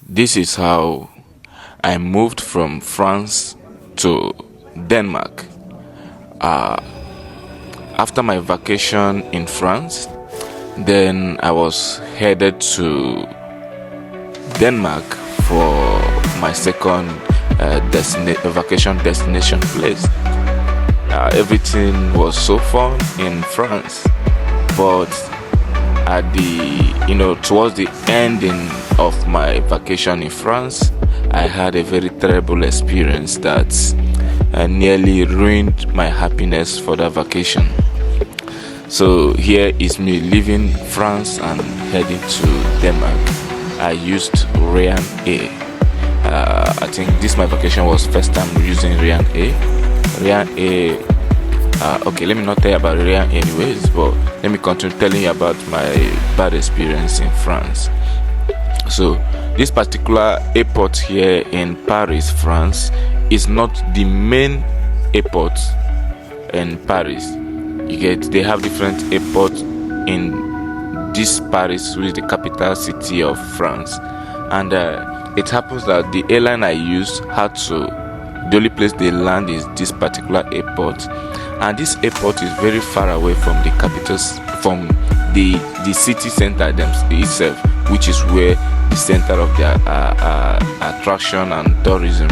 This is how I moved from France to Denmark. After my vacation in France, then I was headed to Denmark for my second vacation destination place. Everything was so fun in France, but at towards the ending of my vacation in France, I had a very terrible experience that nearly ruined my happiness for that vacation. So here is me leaving France and heading to Denmark. I used Ryanair. I think this my vacation was first time using Ryanair. Ryanair. Okay, let me not tell you about Ryanair anyways, but let me continue telling you about my bad experience in France. So this particular airport here in Paris, France, is not the main airport in Paris. They have different airports in this Paris, which is the capital city of France, and it happens that the airline I used the only place they land is this particular airport, and this airport is very far away from the capitals, from the city center itself, which is where the center of their attraction and tourism.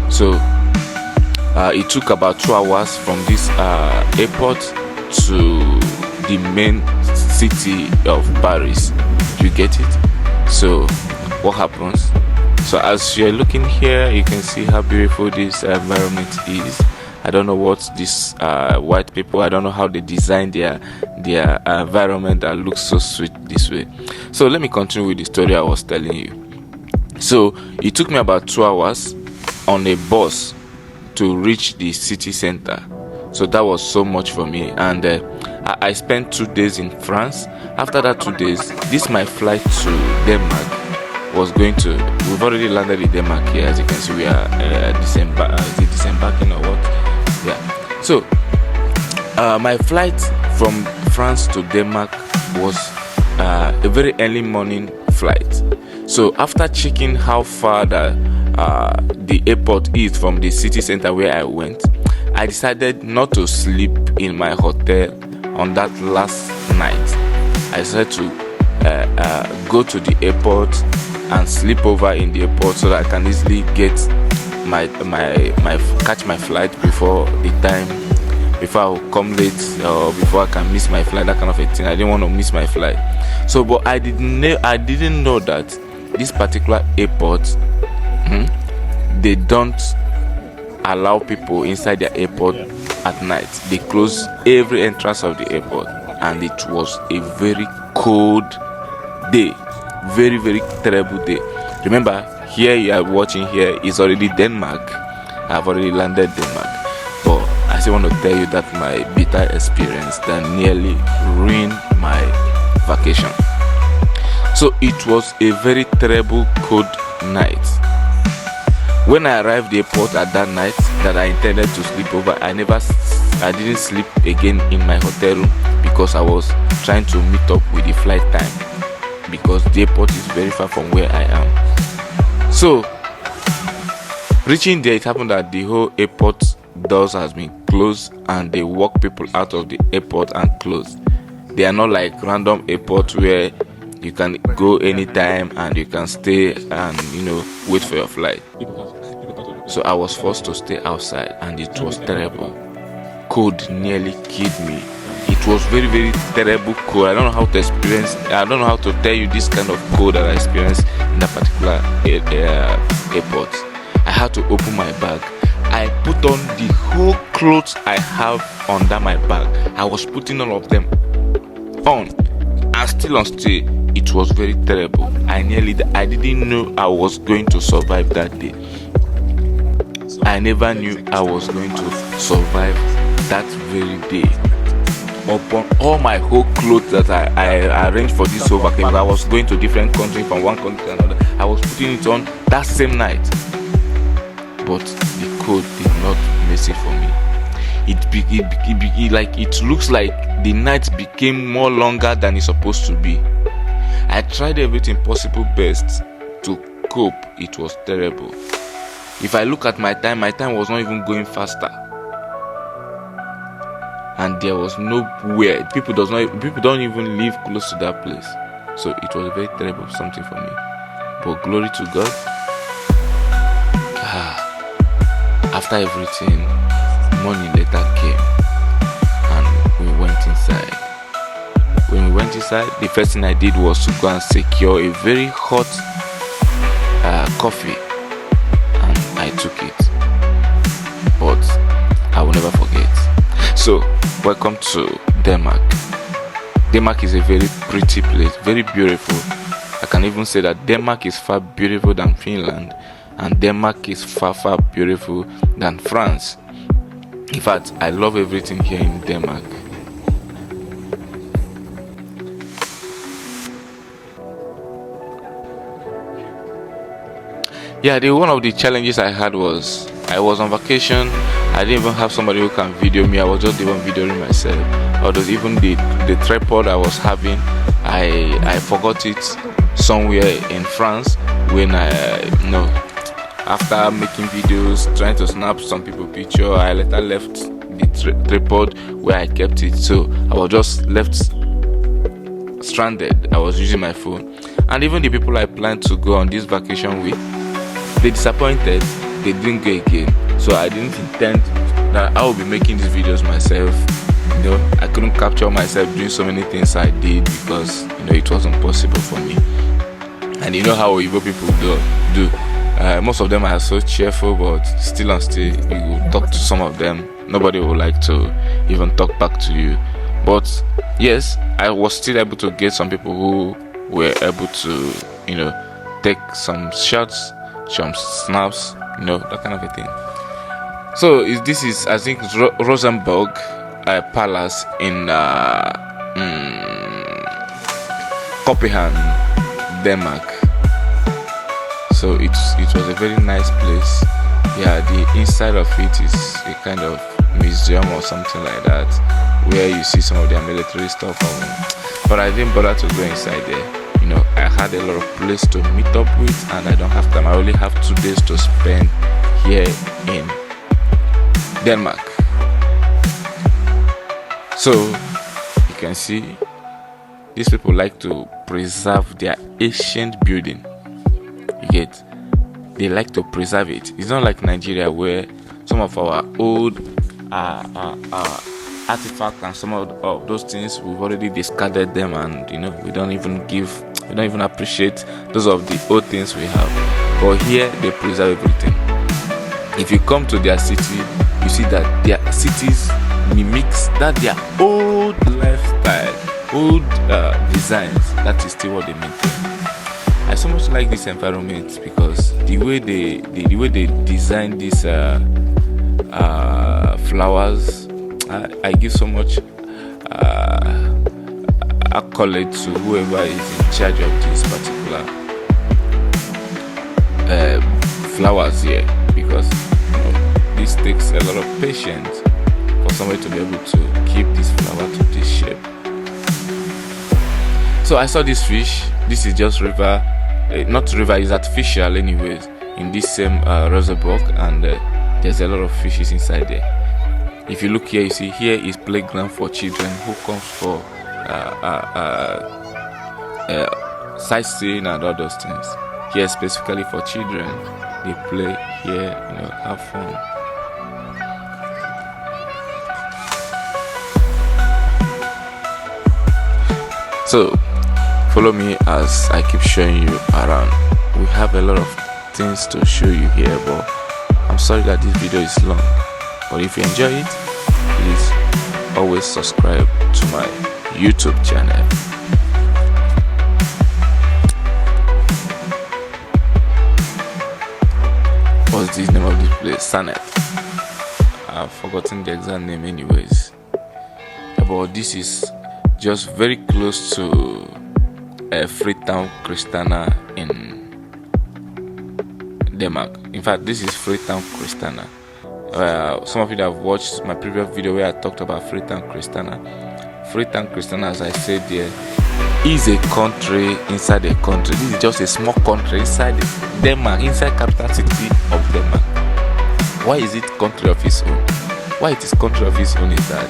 So it took about 2 hours from this airport to the main city of Paris. You get it? So what happens? So as you're looking here, you can see how beautiful this environment is. I don't know what these white people, I don't know how they design their environment that looks so sweet this way. So let me continue with the story I was telling you. So it took me about 2 hours on a bus to reach the city center. So that was so much for me, and I spent 2 days in France. After that 2 days, this my flight to Denmark we've already landed in Denmark here. As you can see, we are disembarking or what? Yeah. So my flight from France to Denmark was a very early morning flight. So after checking how far the airport is from the city center where I went, I decided not to sleep in my hotel on that last night. I decided to go to the airport and sleep over in the airport so that I can easily get catch my flight before I will come late, or before I can miss my flight, that kind of a thing. I didn't want to miss my flight. So, but I didn't know that this particular airport, they don't allow people inside their airport at night. They close every entrance of the airport, and it was a very cold day, very, very terrible day. Remember, here you are watching here is already Denmark. I've already landed Denmark, but I still want to tell you that my bitter experience that nearly ruined my vacation. So it was a very terrible cold night. When I arrived at the airport at that night that I intended to sleep over, I didn't sleep again in my hotel room because I was trying to meet up with the flight time, because the airport is very far from where I am. So reaching there, it happened that the whole airport doors has been closed, and they walk people out of the airport and close. They are not like random airports where you can go anytime and you can stay and wait for your flight. So I was forced to stay outside, and it was terrible. Cold nearly killed me. It was very, very terrible cold. I don't know how to tell you this kind of cold that I experienced in that particular airport. I had to open my bag. I put on the whole clothes I have under my bag. I was putting all of them on, and still on stay. It was very terrible. I didn't know I was going to survive that day. I never knew I was going to survive that very day. Upon all my whole clothes that I arranged for this whole vacation, I was going to different countries, from one country to another. I was putting it on that same night, but the cold did not miss it for me. It looks like the night became more longer than it's supposed to be. I tried everything possible best to scope, it was terrible. If I look at my time was not even going faster, and there was nowhere. People don't even live close to that place. So it was a very terrible something for me. But glory to God. After everything, morning later came, and we went inside. When we went inside, the first thing I did was to go and secure a very hot coffee, and I took it. But I will never forget. So, welcome to Denmark. Denmark is a very pretty place, very beautiful. I can even say that Denmark is far beautiful than Finland, and Denmark is far beautiful than France. In fact, I love everything here in Denmark. Yeah, one of the challenges I had was I was on vacation. I didn't even have somebody who can video me. I was just even videoing myself. Although even the tripod I was having, I forgot it somewhere in France when after making videos, trying to snap some people picture, I later left the tripod where I kept it. So I was just left stranded. I was using my phone. And even the people I planned to go on this vacation with, they disappointed. They didn't go again. So I didn't intend that I would be making these videos myself. I couldn't capture myself doing so many things I did because it wasn't possible for me. And you know how Igbo people do. Most of them are so cheerful, but still you will talk to some of them. Nobody would like to even talk back to you. But yes, I was still able to get some people who were able to take some shots, some snaps, that kind of a thing. So this is, I think, Rosenborg Palace in Copenhagen, Denmark. So it was a very nice place. Yeah, the inside of it is a kind of museum or something like that, where you see some of their military stuff. But I didn't bother to go inside there. I had a lot of place to meet up with, and I don't have time. I only have 2 days to spend here in Denmark. So you can see these people like to preserve their ancient building. They like to preserve it. It's not like Nigeria, where some of our old artifacts and some of those things, we've already discarded them, and we don't even appreciate those of the old things we have. But here they preserve everything. If you come to their city, you see that their cities mimics that their old lifestyle, old designs. That is still what they maintain. I so much like this environment because the way they design these flowers, I give so much accolade to whoever is in charge of this particular flowers here, because this takes a lot of patience for somebody to be able to keep this flower to this shape. So I saw this fish. This is just river, not river, is artificial anyways, in this same reservoir, and there's a lot of fishes inside there. If you look here, you see here is playground for children who comes for sightseeing and all those things. Here specifically for children, they play here, have fun. So follow me as I keep showing you around. We have a lot of things to show you here, but I'm sorry that this video is long. But if you enjoy it, please always subscribe to my YouTube channel. What's the name of this place? Sanet. I've forgotten the exact name anyways. But this is just very close to Freetown Christiania in Denmark. In fact, this is Freetown Christiania. Some of you that have watched my previous video where I talked about Freetown Christiania. Freetown Christiania, as I said there, is a country inside a country. This is just a small country inside Denmark, inside capital city of Denmark. Why is it country of its own? Why it is country of its own is that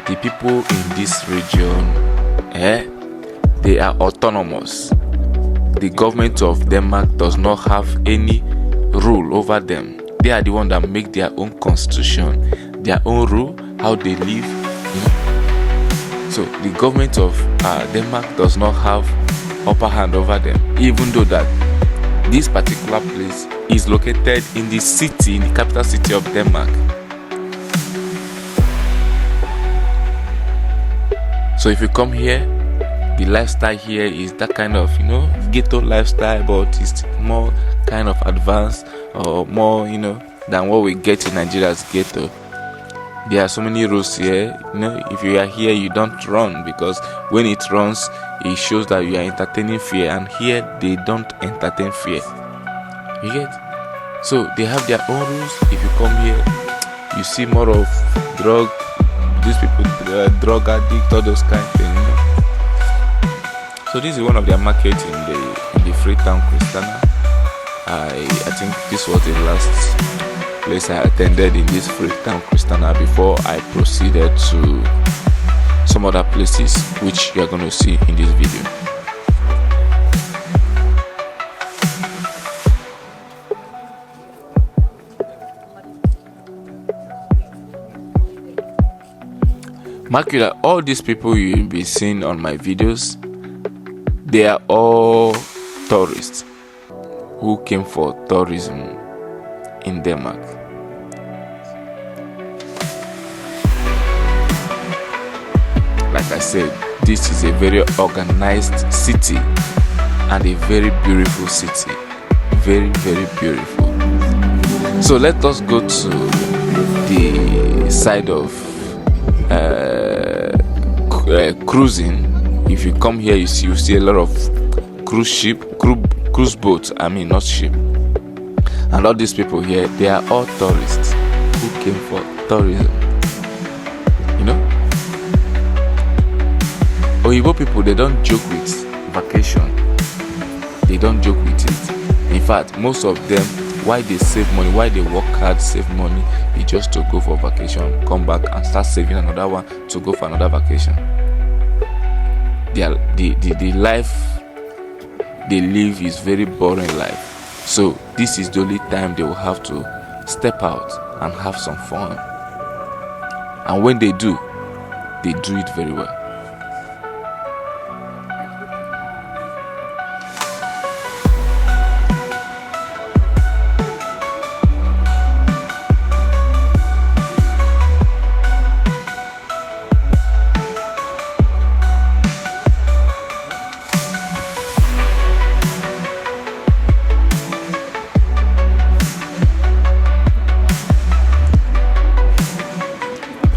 the people in this region, they are autonomous. The government of Denmark does not have any rule over them. They are the one that make their own constitution, their own rule, how they live. So the government of Denmark does not have upper hand over them, even though that this particular place is located in the city, in the capital city of Denmark. So if you come here, the lifestyle here is that kind of, ghetto lifestyle, but it's more kind of advanced or more, than what we get in Nigeria's ghetto. There are so many rules here. If you are here, you don't run, because when it runs, it shows that you are entertaining fear, and here they don't entertain fear. You get? So they have their own rules. If you come here, you see more of these people, drug addict, all those kind of things. So this is one of their markets in the Freetown Christiana. I think this was the last place I attended in this Freetown Christiana before I proceeded to some other places which you are going to see in this video. Mark you that all these people you will be seeing on my videos, they are all tourists who came for tourism in Denmark. Like I said, this is a very organized city and a very beautiful city. Very, very beautiful. So let us go to the side of cruising. If you come here, you see a lot of cruise boats. I mean, not ship. And all these people here, they are all tourists who came for tourism. Oyibo people, they don't joke with vacation. They don't joke with it. In fact, most of them, why they save money, why they work hard, save money, is just to go for vacation, come back and start saving another one to go for another vacation. The life they live is very boring life. So this is the only time they will have to step out and have some fun. And when they do it very well.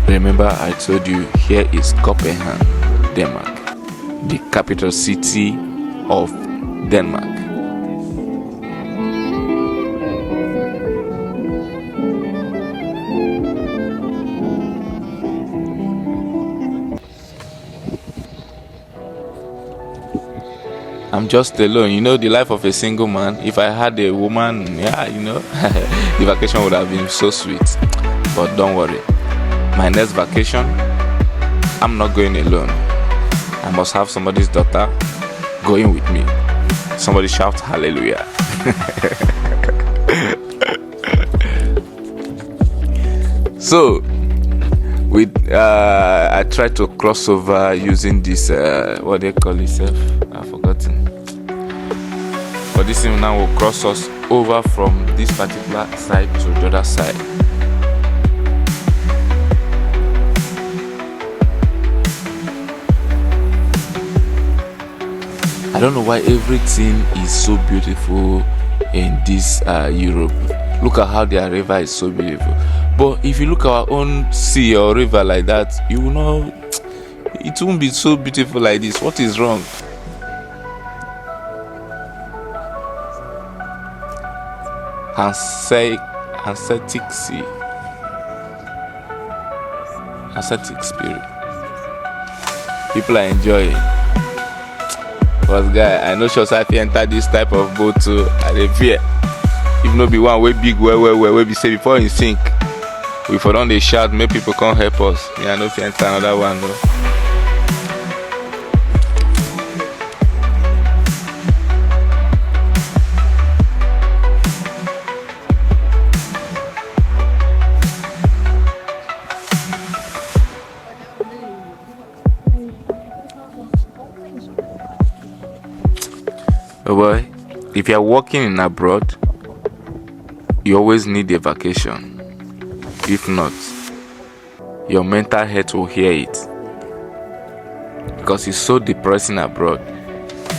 Remember, I told you here is Copenhagen, Denmark, the capital city of Denmark. I'm just alone. The life of a single man. If I had a woman, the vacation would have been so sweet. But don't worry. My next vacation, I'm not going alone. I must have somebody's daughter going with me. Somebody shout hallelujah. So, I tried to cross over using this, what they call itself, I've forgotten. But this thing now will cross us over from this particular side to the other side. I don't know why everything is so beautiful in this Europe. Look at how their river is so beautiful. But if you look at our own sea or river like that, you will know it won't be so beautiful like this. What is wrong? Aesthetic sea. Aesthetic spirit. People are enjoying. Cause guy, I know sure if you enter this type of boat too, I dey fear. If no be one way big, where be say before you sink, we for don dey shout, make people come help us. Me, I know if you enter another one though. Oh boy, if you're working in abroad, you always need a vacation. If not, your mental health will hear it. Because it's so depressing abroad.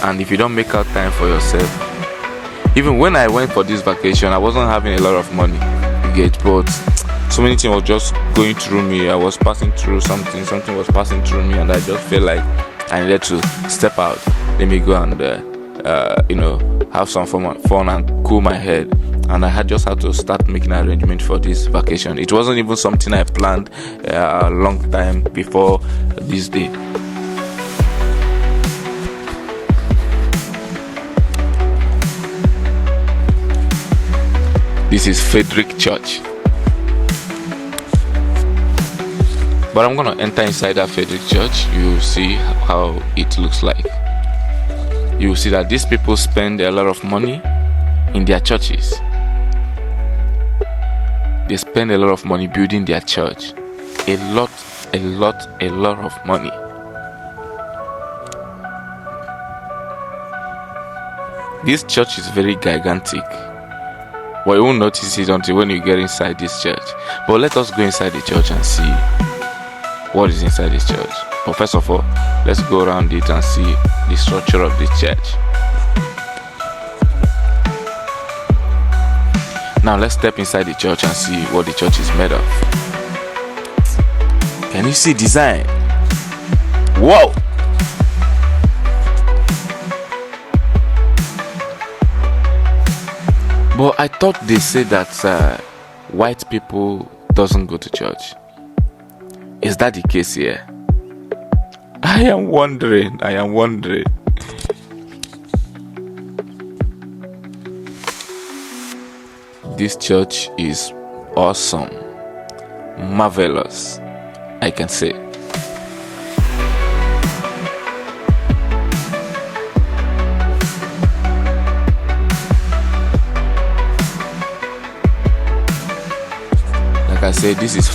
And if you don't make out time for yourself, even when I went for this vacation, I wasn't having a lot of money. You get, but so many things was just going through me. I was passing through something was passing through me, and I just felt like I needed to step out. Let me go and have some fun and cool my head. And I had to start making arrangements for this vacation. It wasn't even something I planned a long time before this day. This is Frederick Church. But I'm gonna enter inside that Frederick Church. You'll see how it looks like. You will see that these people spend a lot of money in their churches. They spend a lot of money building their church. A lot of money. This church is very gigantic. But you won't notice it until when you get inside this church. But let us go inside the church and see what is inside this church. But first of all, let's go around it and see the structure of this church. Now let's step inside the church and see what the church is made of. Can you see design? Whoa! But I thought they said that white people doesn't go to church. Is that the case here? I am wondering. This church is awesome, marvelous, I can say. Like I said, this is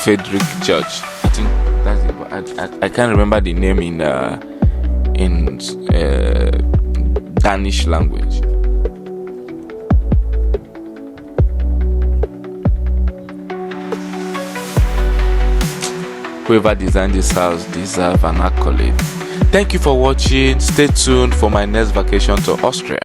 Frederick Church. I think that's it. I can't remember the name in Danish language. Whoever designed this house deserves an accolade. Thank you for watching. Stay tuned for my next vacation to Austria.